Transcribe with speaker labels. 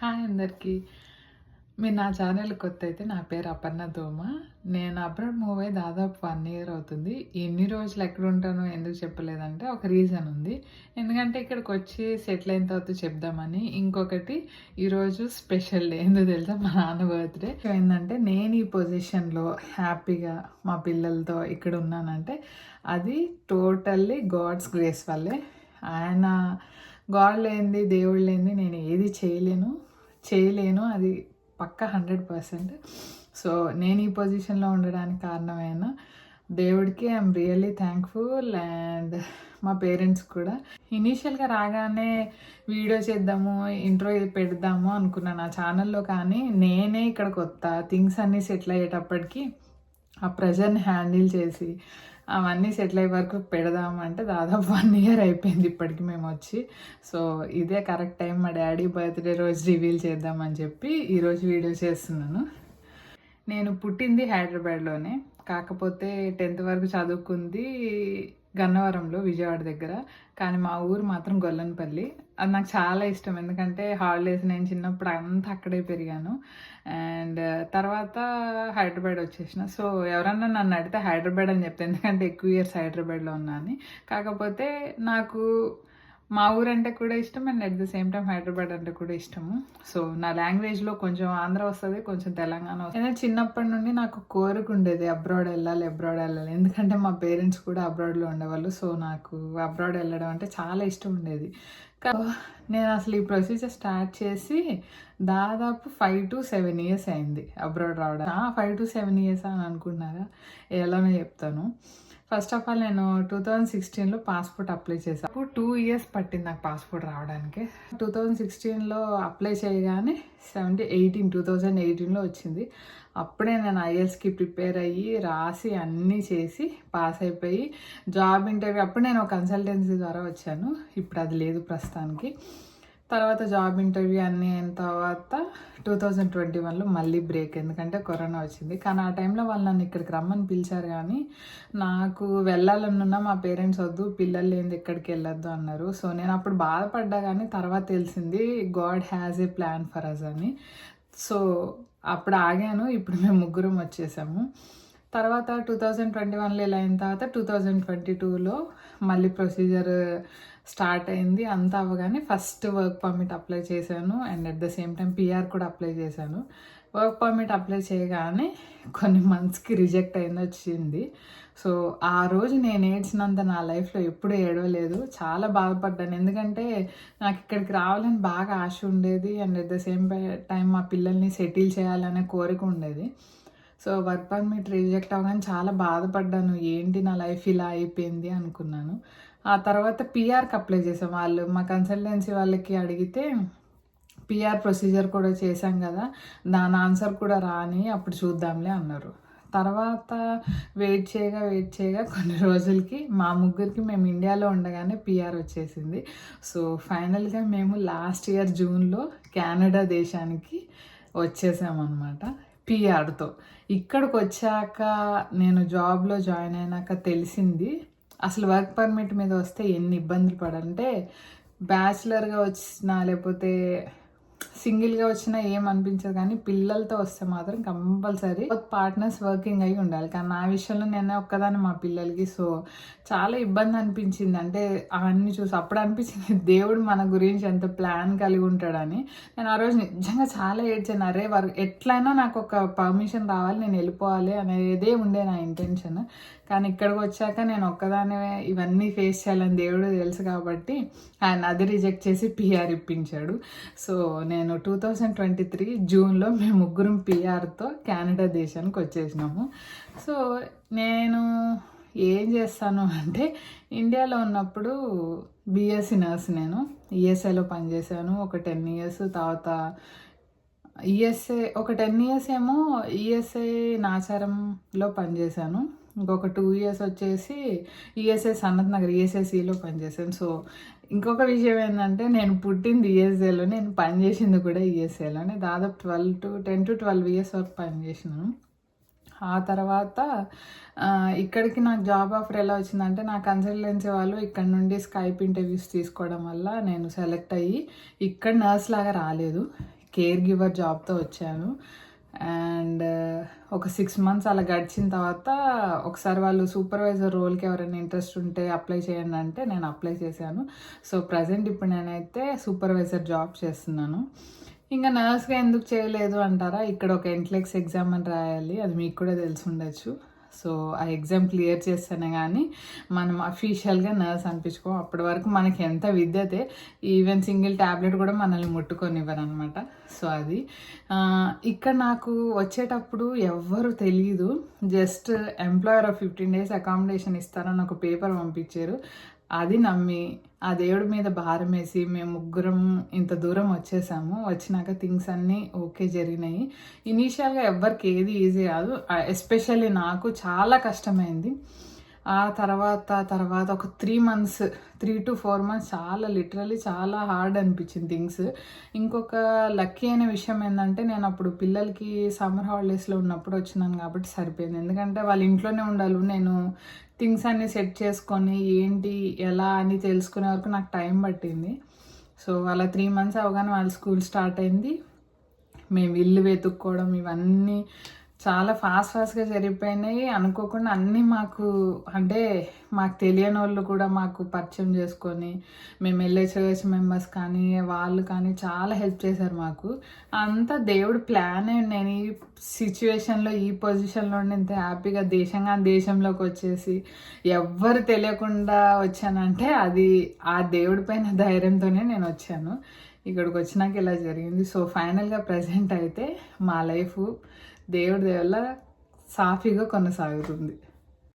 Speaker 1: Hi అందరికీ. మీరు నా ఛానల్ కొత్త అయితే నా పేరు అపర్ణ దోమ. నేను అబ్రాడ్ మూవ్ అయ్యి దాదాపు 1 ఇయర్ అవుతుంది. ఎన్ని రోజులు ఎక్కడుంటానో ఎందుకు చెప్పలేదంటే ఒక రీజన్ ఉంది. ఎందుకంటే ఇక్కడికి వచ్చి సెటిల్ అయిన తర్వాత చెప్దామని. ఇంకొకటి ఈరోజు స్పెషల్ డే. ఎందుకు తెలుసా? మా నాన్న బర్త్డే. ఏంటంటే నేను ఈ పొజిషన్లో హ్యాపీగా మా పిల్లలతో ఇక్కడ ఉన్నానంటే అది టోటల్లీ గాడ్స్ గ్రేస్ వల్లే. ఆయన గాడ్ లేనిది, దేవుడు లేనిది నేను ఏది చేయలేను. అది పక్కా 100%. సో నేను ఈ పొజిషన్లో ఉండడానికి కారణమైన దేవుడికి ఐఎమ్ రియల్లీ థ్యాంక్ఫుల్. అండ్ మా పేరెంట్స్ కూడా. ఇనీషియల్గా రాగానే వీడియో చేద్దాము, ఇంట్రో పెడదాము అనుకున్నాను నా ఛానల్లో. కానీ నేనే ఇక్కడ కొత్త థింగ్స్ అన్నీ సెటిల్ అయ్యేటప్పటికి ఆ ప్రెజర్ని హ్యాండిల్ చేసి అవన్నీ సెటిల్ అయ్యే వరకు పెడదామంటే దాదాపు 1 ఇయర్ అయిపోయింది ఇప్పటికి మేము వచ్చి. సో ఇదే కరెక్ట్ టైం మా డాడీ బర్త్డే రోజు రివీల్ చేద్దామని చెప్పి ఈరోజు వీడియో చేస్తున్నాను. నేను పుట్టింది హైదరాబాద్లోనే, కాకపోతే 10th వరకు చదువుకుంది గన్నవరంలో, విజయవాడ దగ్గర. కానీ మా ఊరు మాత్రం గొల్లన్పల్లి. అది నాకు చాలా ఇష్టం, ఎందుకంటే హాలిడేస్ నేను చిన్నప్పుడు అంతా అక్కడే పెరిగాను. అండ్ తర్వాత హైదరాబాద్ వచ్చేసిన. సో ఎవరన్నా నన్ను అడిగితే హైదరాబాద్ అని చెప్తాను, ఎందుకంటే ఎక్కువ ఇయర్స్ హైదరాబాద్లో ఉన్నాను. కాకపోతే నాకు మా ఊరంటే కూడా ఇష్టం, and at the same time Hyderabad అంటే కూడా ఇష్టము. సో నా లాంగ్వేజ్లో కొంచెం ఆంధ్ర వస్తుంది, కొంచెం తెలంగాణ వస్తుంది. చిన్నప్పటి నుండి నాకు కోరిక ఉండేది అబ్రాడ్ వెళ్ళాలి. ఎందుకంటే మా పేరెంట్స్ కూడా అబ్రాడ్లో ఉండేవాళ్ళు. సో నాకు అబ్రాడ్ వెళ్ళడం అంటే చాలా ఇష్టం ఉండేది. నేను అసలు ఈ ప్రొసీజర్ స్టార్ట్ చేసి దాదాపు 5 to 7 ఇయర్స్ అయింది అబ్రాడ్ రావడం. 5 to 7 ఇయర్స్ అని అనుకున్నారా? ఎలానో చెప్తాను. ఫస్ట్ ఆఫ్ ఆల్ నేను 2016లో పాస్పోర్ట్ అప్లై చేశాను. అప్పుడు 2 ఇయర్స్ పట్టింది నాకు పాస్పోర్ట్ రావడానికి. 2016లో అప్లై చేయగానే 2018లో వచ్చింది. అప్పుడే నేను ఐఎల్స్కి ప్రిపేర్ అయ్యి రాసి అన్నీ చేసి పాస్ అయిపోయి జాబ్ ఇంటర్వ్యూ అప్పుడు నేను ఒక కన్సల్టెన్సీ ద్వారా వచ్చాను. ఇప్పుడు అది లేదు ప్రస్తుతానికి. తర్వాత జాబ్ ఇంటర్వ్యూ అన్నీ అయిన తర్వాత 2021లో మళ్ళీ బ్రేక్, ఎందుకంటే కరోనా వచ్చింది. కానీ ఆ టైంలో వాళ్ళు నన్ను ఇక్కడికి రమ్మని పిలిచారు, కానీ నాకు వెళ్ళాలనున్నా మా పేరెంట్స్ వద్దు, పిల్లలు లేనిది ఎక్కడికి వెళ్ళొద్దు అన్నారు. సో నేను అప్పుడు బాధపడ్డా, కానీ తర్వాత తెలిసింది God has a plan for us అని. సో అప్పుడు ఆగాను. ఇప్పుడు మేము ముగ్గురం వచ్చేసాము. తర్వాత 2021లో ఇలా అయిన తర్వాత 2022లో మళ్ళీ ప్రొసీజర్ స్టార్ట్ అయింది. అంతా అవ్వగానే ఫస్ట్ వర్క్ పర్మిట్ అప్లై చేశాను, and at the same time PR కూడా అప్లై చేశాను. వర్క్ పర్మిట్ అప్లై చేయగానే కొన్ని మంత్స్కి రిజెక్ట్ అయింది, వచ్చింది. సో ఆ రోజు నేను ఏడ్చినంత నా లైఫ్లో ఎప్పుడూ ఏడవలేదు. చాలా బాధపడ్డాను, ఎందుకంటే నాకు ఇక్కడికి రావాలని బాగా ఆశ ఉండేది, and at the same time మా పిల్లల్ని సెటిల్ చేయాలనే కోరిక ఉండేది. సో వర్క్ పర్మిట్ రిజెక్ట్ అవ్వగానే చాలా బాధపడ్డాను. ఏంటి నా లైఫ్ ఇలా అయిపోయింది అనుకున్నాను. ఆ తర్వాత పిఆర్కి అప్లై చేసాం. వాళ్ళు మా కన్సల్టెన్సీ వాళ్ళకి అడిగితే పిఆర్ ప్రొసీజర్ కూడా చేశాం కదా, దాని ఆన్సర్ కూడా రాని, అప్పుడు చూద్దాంలే అన్నారు. తర్వాత వెయిట్ చేయగా కొన్ని రోజులకి మా ముగ్గురికి మేము ఇండియాలో ఉండగానే పిఆర్ వచ్చేసింది. సో ఫైనల్గా మేము లాస్ట్ ఇయర్ జూన్లో కెనడా దేశానికి వచ్చేసామన్నమాట పిఆర్తో. ఇక్కడికి వచ్చాక నేను జాబ్లో జాయిన్ అయినాక తెలిసింది అసలు వర్క్ పర్మిట్ మీద వస్తే ఎన్ని ఇబ్బందులు పడంటే, బ్యాచిలర్గా వచ్చినా లేకపోతే సింగిల్గా వచ్చినా ఏమనిపించదు, కానీ పిల్లలతో వస్తే మాత్రం కంపల్సరీ పార్ట్నర్స్ వర్కింగ్ అయి ఉండాలి. కానీ నా విషయంలో నేను ఒక్కదాన్ని మా పిల్లలకి. సో చాలా ఇబ్బంది అనిపించింది. అంటే అవన్నీ చూసి అప్పుడు అనిపించింది దేవుడు మన గురించి ఎంత ప్లాన్ కలిగి ఉంటాడని. నేను ఆ రోజు నిజంగా చాలా ఏడ్చాను. అరే ఎట్లయినా నాకు ఒక పర్మిషన్ రావాలి, నేను వెళ్ళిపోవాలి అనేదే ఉండే నా ఇంటెన్షన్. కానీ ఇక్కడికి వచ్చాక నేను ఒక్కదానే ఇవన్నీ ఫేస్ చేయాలని దేవుడు తెలుసు కాబట్టి ఆయన అది రిజెక్ట్ చేసి పిఆర్ ఇప్పించాడు. సో నేను 2023 జూన్లో మేము ముగ్గురం పిఆర్తో కెనడా దేశానికి వచ్చేసినాము. సో నేను ఏం చేస్తాను అంటే, ఇండియాలో ఉన్నప్పుడు బీఎస్సీ నర్స్, నేను ఈఎస్ఐలో పనిచేశాను ఒక 10 ఇయర్స్. తర్వాత ఈఎస్ఐ ఒక 10 ఇయర్స్ ఏమో ఈఎస్ఐ నాచారంలో పనిచేశాను. ఇంకొక 2 ఇయర్స్ వచ్చేసి ఈఎస్ఐ సనత్ నగర్ ఈఎస్ఐసిలో పనిచేశాను. సో ఇంకొక విషయం ఏంటంటే, నేను పుట్టింది ఈఎస్ఐలో, నేను పనిచేసింది కూడా ఈఎస్ఐలోనే. దాదాపు 10 to 12 ఇయర్స్ వరకు పనిచేసినాను. ఆ తర్వాత ఇక్కడికి నాకు జాబ్ ఆఫర్ ఎలా వచ్చిందంటే, నా కన్సల్టెన్సీ వాళ్ళు ఇక్కడ నుండి స్కైప్ ఇంటర్వ్యూస్ తీసుకోవడం వల్ల నేను సెలెక్ట్ అయ్యి ఇక్కడ నర్స్ లాగా రాలేదు, కేర్ గివర్ జాబ్తో వచ్చాను. అండ్ ఒక 6 మంత్స్ అలా గడిచిన తర్వాత ఒకసారి వాళ్ళు సూపర్వైజర్ రోల్కి ఎవరైనా ఇంట్రెస్ట్ ఉంటే అప్లై చేయండి అంటే నేను అప్లై చేశాను. సో ప్రజెంట్ ఇప్పుడు నేనైతే సూపర్వైజర్ జాబ్ చేస్తున్నాను. ఇంకా నర్స్గా ఎందుకు చేయలేదు అంటారా, ఇక్కడ ఒక ఎంట్లెక్స్ ఎగ్జామ్ అని రాయాలి, అది మీకు కూడా తెలిసి ఉండొచ్చు. సో ఆ ఎగ్జామ్ క్లియర్ చేస్తేనే కానీ మనం అఫీషియల్గా నర్స్ అనిపించుకో. అప్పటి వరకు మనకి ఎంత విద్యతే, ఈవెన్ సింగిల్ ట్యాబ్లెట్ కూడా మనల్ని ముట్టుకొనివ్వరు అనమాట. సో అది ఇక్కడ నాకు వచ్చేటప్పుడు ఎవ్వరు తెలీదు, just employer of 15 days accommodation ఇస్తారని ఒక పేపర్ పంపించారు. అది నమ్మి ఆ దేవుడి మీద భారం వేసి మేము ముగ్గురం ఇంత దూరం వచ్చేసాము. వచ్చినాక థింగ్స్ అన్నీ ఓకే జరిగినాయి. ఇనీషియల్గా ఎవ్వరికి ఏది ఈజీ కాదు, ఎస్పెషల్లీ నాకు చాలా కష్టమైంది. ఆ తర్వాత ఒక 3 to 4 months చాలా లిటరలీ చాలా హార్డ్ అనిపించింది థింగ్స్. ఇంకొక లక్కీ అయిన విషయం ఏంటంటే నేను అప్పుడు పిల్లలకి సమ్మర్ హాలిడేస్లో ఉన్నప్పుడు వచ్చినాను కాబట్టి సరిపోయింది. ఎందుకంటే వాళ్ళు ఇంట్లోనే ఉండాలి, నేను థింగ్స్ అన్నీ సెట్ చేసుకొని ఏంటి ఎలా అని తెలుసుకునే వరకు నాకు టైం పట్టింది. సో అలా 3 months అవగానే వాళ్ళ స్కూల్ స్టార్ట్ అయింది. మేము ఇల్లు వెతుక్కోవడం ఇవన్నీ చాలా ఫాస్ట్గా జరిగిపోయినాయి. అనుకోకుండా అన్నీ మాకు తెలియని వాళ్ళు కూడా మాకు పరిచయం చేసుకొని మేము వెళ్ళే చర్చ్ మెంబర్స్ కానీ వాళ్ళు కానీ చాలా హెల్ప్ చేశారు మాకు. అంతా దేవుడు ప్లాన్. నేను ఈ సిచ్యువేషన్లో ఈ పొజిషన్లో ఇంత హ్యాపీగా దేశంలోకి వచ్చేసి ఎవ్వరు తెలియకుండా వచ్చానంటే అది ఆ దేవుడి పైన ధైర్యంతోనే నేను వచ్చాను. ఇక్కడికి వచ్చినాక ఇలా జరిగింది. సో ఫైనల్గా ప్రజెంట్ అయితే మా లైఫ్ దేవుడి వల్ల సాఫీగా కొనసాగుతుంది.